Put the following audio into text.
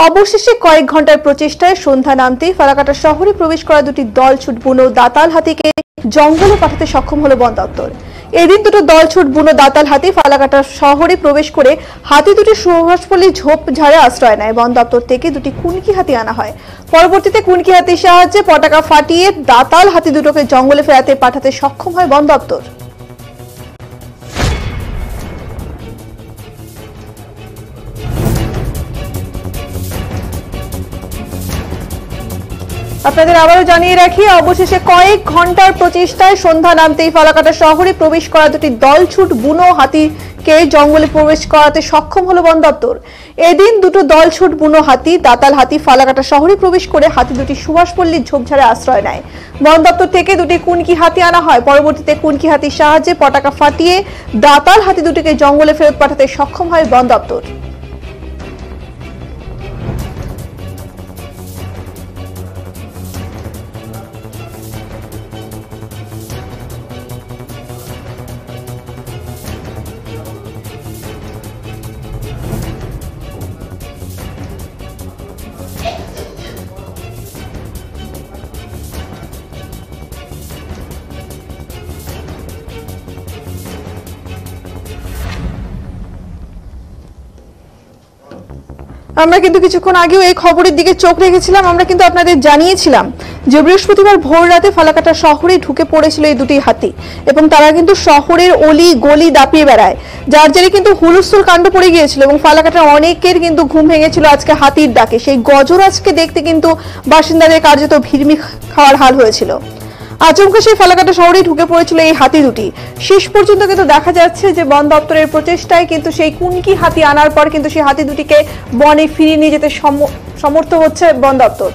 অবশেষে কয়েক ঘন্টার প্রচেষ্টায় সন্ধ্যা নামতেই ফালাকাটা শহরে প্রবেশ করা দুটি দলছুট বুনো দাতাল হাতিকে জঙ্গলে পাঠাতে সক্ষম হলো বন দপ্তর। এদিন দুটো দলছুট বুনো দাতাল হাতি ফালাকাটা শহরে প্রবেশ করে হাতি দুটি সুভাষপল্লী ঝোপঝাড়ে আশ্রয় নেয়। বন দপ্তর থেকে দুটি কুনকি হাতি আনা হয়। পরবর্তীতে কুনকি হাতির সাহায্যে পটাকা ফাটিয়ে দাতাল হাতি দুটোকে জঙ্গলে ফেরাতে পাঠাতে সক্ষম হয় বন দপ্তর। আপনাদের আবারও জানিয়ে রাখি, অবশেষে কয়েক ঘন্টার প্রচেষ্টায় সন্ধ্যা নামতেই ফালাকাটা শহরে প্রবেশ করা দুটি দলছুট বুনো হাতিকে জঙ্গলে প্রবেশ করাতে সক্ষম হলো বন দপ্তর। এদিন দুটো দলছুট বুনো হাতি দাতাল হাতি ফালাকাটা শহরে প্রবেশ করে হাতি দুটি সুভাষপল্লীর ঝোপঝাড়ে আশ্রয় নেয়। বন দপ্তর থেকে দুটি কুনকি হাতি আনা হয়। পরবর্তীতে কুনকি হাতির সাহায্যে পটাকা ফাটিয়ে দাতাল হাতি দুটিকে জঙ্গলে ফেরত পাঠাতে সক্ষম হয় বন দপ্তর। আমরা কিন্তু কিছুক্ষণ আগেও এই খবরের দিকে চোখ রেখেছিলাম। আমরা কিন্তু আপনাদের জানিয়েছিলাম যে বৃহস্পতিবার ভোর রাতে ফালাকাটা শহরে ঢুকে পড়েছিল এই দুটি হাতি এবং তারা কিন্তু শহরের অলি গলি দাপিয়ে বেড়ায়, যার জেরে কিন্তু হুলস্থুল কাণ্ড পড়ে গিয়েছিল এবং ফালাকাটার অনেকের কিন্তু ঘুম ভেঙেছিল আজকে হাতির ডাকে। সেই গজরাজকে দেখতে কিন্তু বাসিন্দাদের কার্যত ভিড়মি খাওয়ার হাল হয়েছিল। আচমকা সেই ফালাকাটা শহরে ঢুকে পড়েছিল এই হাতি দুটি। শেষ পর্যন্ত কিন্তু দেখা যাচ্ছে যে বন দপ্তরের প্রচেষ্টায় কিন্তু সেই কুনকি হাতি আনার পর কিন্তু সেই হাতি দুটিকে বনে ফিরিয়ে নিয়ে যেতে সমর্থ হচ্ছে বন দপ্তর।